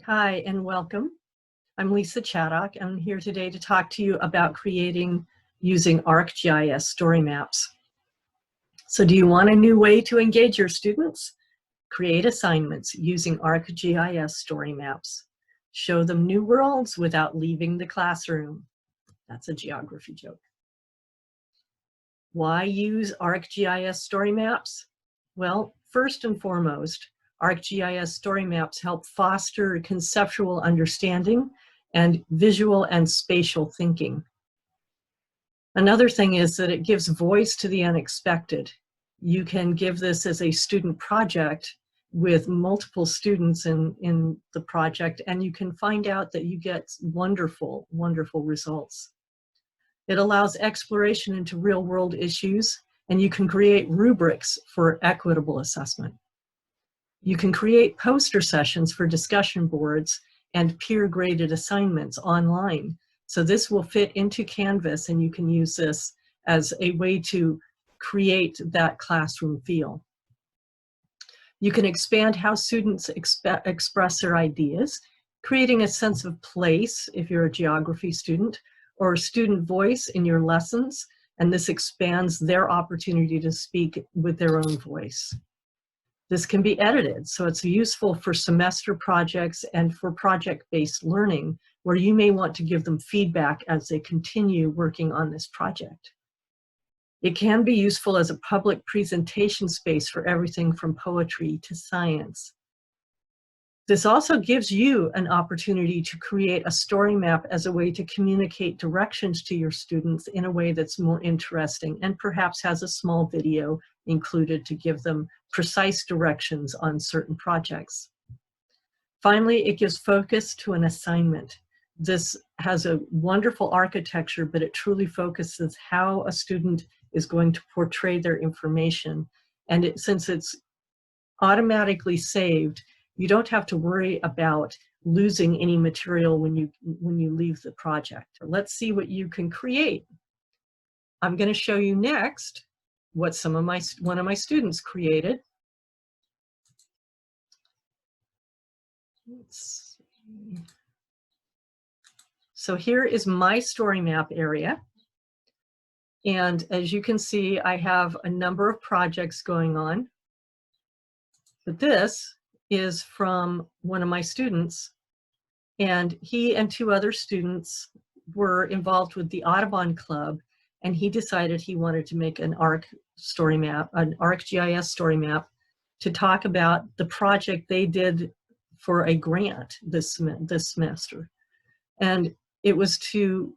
Hi and welcome. I'm Lisa Chaddock. I'm here today to talk to you about creating using ArcGIS StoryMaps. So do you want a new way to engage your students? Create assignments using ArcGIS StoryMaps. Show them new worlds without leaving the classroom. That's a geography joke. Why use ArcGIS StoryMaps? Well, first and foremost, ArcGIS StoryMaps help foster conceptual understanding and visual and spatial thinking. Another thing is that it gives voice to the unexpected. You can give this as a student project with multiple students in the project, and you can find out that you get wonderful, wonderful results. It allows exploration into real-world issues, and you can create rubrics for equitable assessment. You can create poster sessions for discussion boards and peer-graded assignments online. So this will fit into Canvas, and you can use this as a way to create that classroom feel. You can expand how students express their ideas, creating a sense of place if you're a geography student, or student voice in your lessons, and this expands their opportunity to speak with their own voice. This can be edited, so it's useful for semester projects and for project-based learning, where you may want to give them feedback as they continue working on this project. It can be useful as a public presentation space for everything from poetry to science. This also gives you an opportunity to create a story map as a way to communicate directions to your students in a way that's more interesting, and perhaps has a small video included to give them precise directions on certain projects. Finally, it gives focus to an assignment. This has a wonderful architecture, but it truly focuses how a student is going to portray their information. And since it's automatically saved, you don't have to worry about losing any material when you leave the project. Let's see what you can create. I'm going to show you next what one of my students created. Let's see. So here is my story map area. And as you can see, I have a number of projects going on. But this is from one of my students, and he and two other students were involved with the Audubon Club, and he decided he wanted to make an ArcGIS story map to talk about the project they did for a grant this semester. And it was to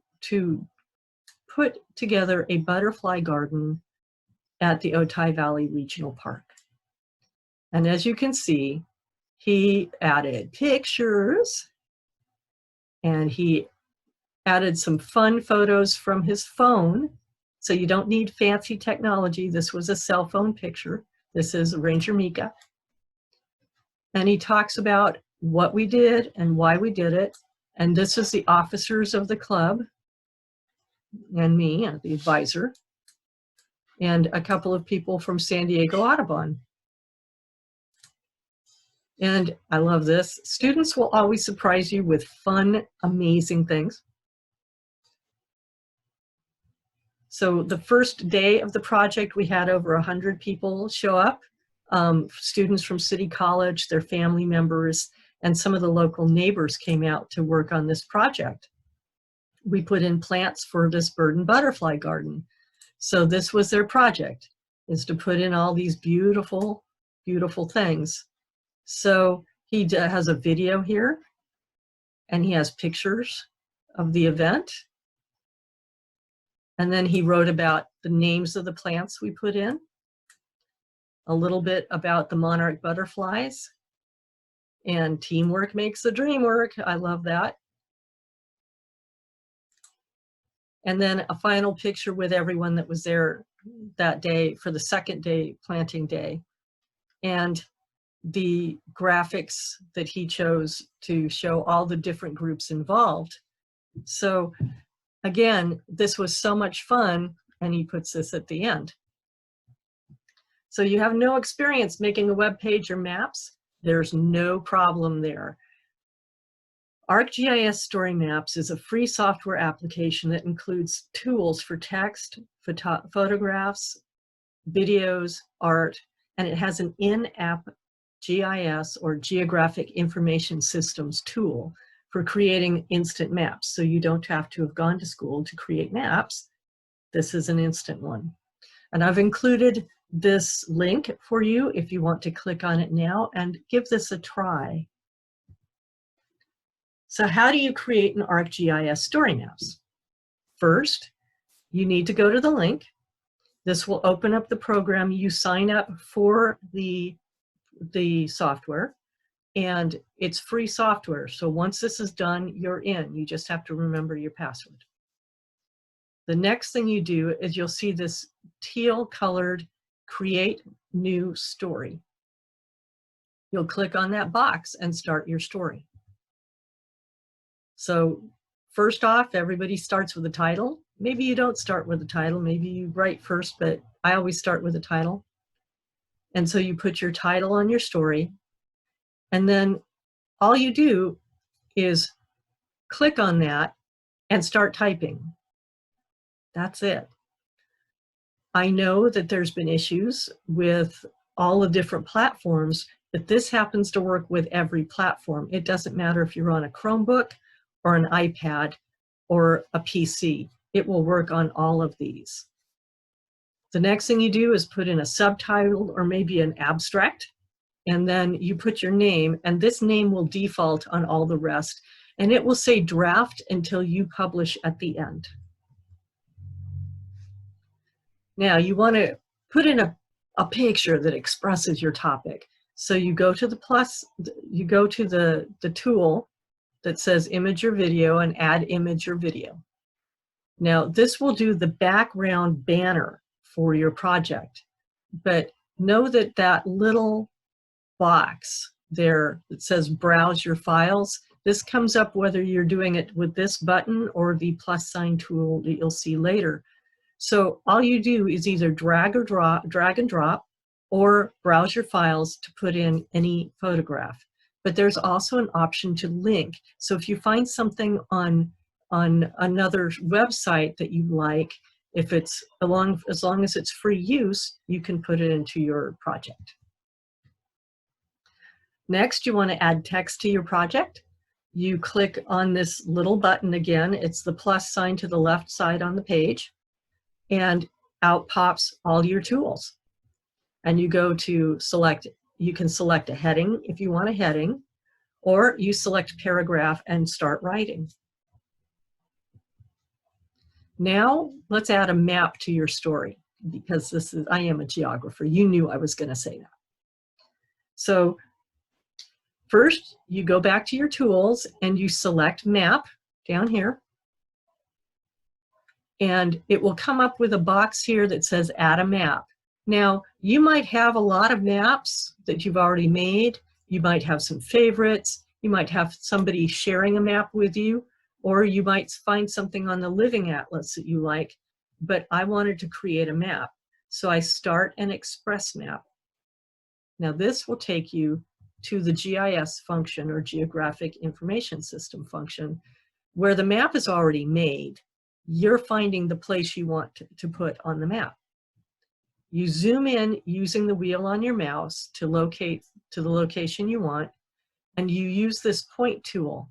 put together a butterfly garden at the Otay Valley Regional Park. And as you can see, he added pictures, and he added some fun photos from his phone. So you don't need fancy technology. This was a cell phone picture. This is Ranger Mika. And he talks about what we did and why we did it. And this is the officers of the club, and me, the advisor, and a couple of people from San Diego Audubon. And I love this. Students will always surprise you with fun, amazing things. So the first day of the project, we had over 100 people show up, students from City College, their family members, and some of the local neighbors came out to work on this project. We put in plants for this bird and butterfly garden. So this was their project, is to put in all these beautiful, beautiful things. So he has a video here, and he has pictures of the event. And then he wrote about the names of the plants we put in, a little bit about the monarch butterflies, and teamwork makes the dream work. I love that. And then a final picture with everyone that was there that day for the second day, planting day. And the graphics that he chose to show all the different groups involved. So again, this was so much fun, and he puts this at the end. So you have no experience making a web page or maps, there's no problem there. ArcGIS StoryMaps is a free software application that includes tools for text, photographs, videos, art, and it has an in-app GIS or Geographic Information Systems tool for creating instant maps. So you don't have to have gone to school to create maps. This is an instant one. And I've included this link for you if you want to click on it now and give this a try. So how do you create an ArcGIS StoryMaps? First, you need to go to the link. This will open up the program. You sign up for the software, and it's free software. So once this is done, you're in. You just have to remember your password. The next thing you do is you'll see this teal colored Create New Story. You'll click on that box and start your story. So first off, everybody starts with a title. Maybe you don't start with a title. Maybe you write first, but I always start with a title. And so you put your title on your story, and then all you do is click on that and start typing. That's it. I know that there's been issues with all the different platforms, but this happens to work with every platform. It doesn't matter if you're on a Chromebook or an iPad or a PC. It will work on all of these. The next thing you do is put in a subtitle or maybe an abstract, and then you put your name, and this name will default on all the rest, and it will say draft until you publish at the end. Now you want to put in a picture that expresses your topic. So you go to the tool that says image or video and add image or video. Now this will do the background banner for your project, but know that that little box there that says browse your files, this comes up whether you're doing it with this button or the plus sign tool that you'll see later. So all you do is either drag and drop, or browse your files to put in any photograph. But there's also an option to link. So if you find something on another website that you like, if it's as long as it's free use, you can put it into your project. Next, you want to add text to your project. You click on this little button again. It's the plus sign to the left side on the page, and out pops all your tools. And you go to select, you can select a heading if you want a heading, or you select paragraph and start writing. Now let's add a map to your story, because I am a geographer. You knew I was going to say that. So first you go back to your tools and you select map down here, and it will come up with a box here that says add a map. Now you might have a lot of maps that you've already made. You might have some favorites. You might have somebody sharing a map with you, or you might find something on the Living Atlas that you like, but I wanted to create a map. So I start an express map. Now this will take you to the GIS function, or Geographic Information System function, where the map is already made. You're finding the place you want to put on the map. You zoom in using the wheel on your mouse to locate to the location you want, and you use this point tool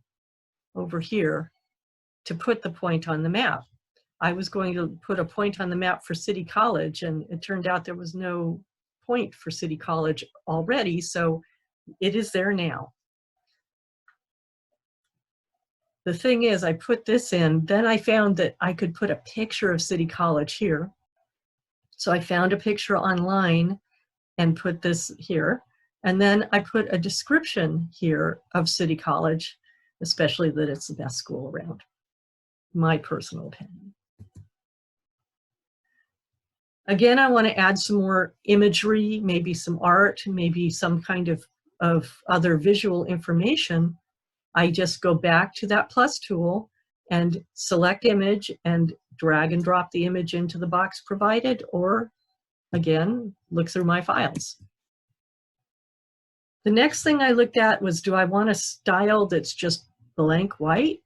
over here to put the point on the map. I was going to put a point on the map for City College, and it turned out there was no point for City College already, so it is there now. The thing is, I put this in, then I found that I could put a picture of City College here. So I found a picture online and put this here. And then I put a description here of City College, especially that it's the best school around. My personal opinion. Again, I want to add some more imagery, maybe some art, maybe some kind of other visual information. I just go back to that plus tool and select image and drag and drop the image into the box provided, or again, look through my files. The next thing I looked at was, do I want a style that's just blank white.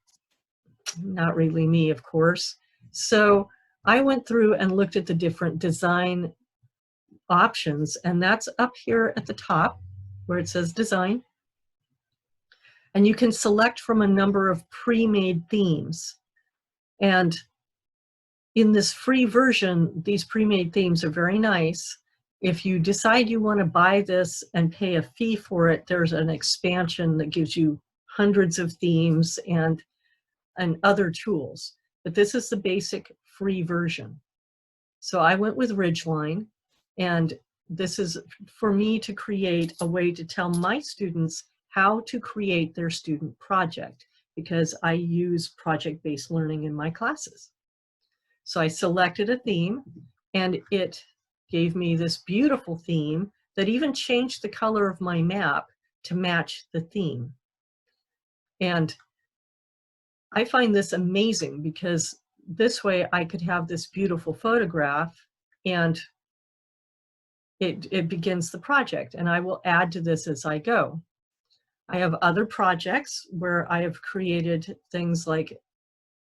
Not really me, of course. So I went through and looked at the different design options, and that's up here at the top where it says design. And you can select from a number of pre-made themes. And in this free version, these pre-made themes are very nice. If you decide you want to buy this and pay a fee for it, there's an expansion that gives you hundreds of themes and other tools. But this is the basic free version. So I went with Ridgeline, and this is for me to create a way to tell my students how to create their student project, because I use project-based learning in my classes. So I selected a theme, and it gave me this beautiful theme that even changed the color of my map to match the theme. And I find this amazing because this way I could have this beautiful photograph, and it begins the project, and I will add to this as I go. I have other projects where I have created things like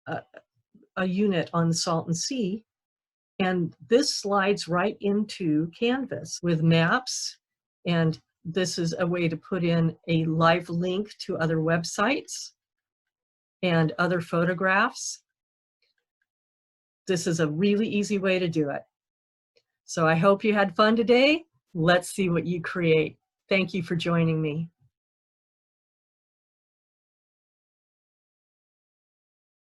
a unit on the Salton Sea, and this slides right into Canvas with maps, and this is a way to put in a live link to other websites and other photographs. This is a really easy way to do it. So I hope you had fun today. Let's see what you create. Thank you for joining me.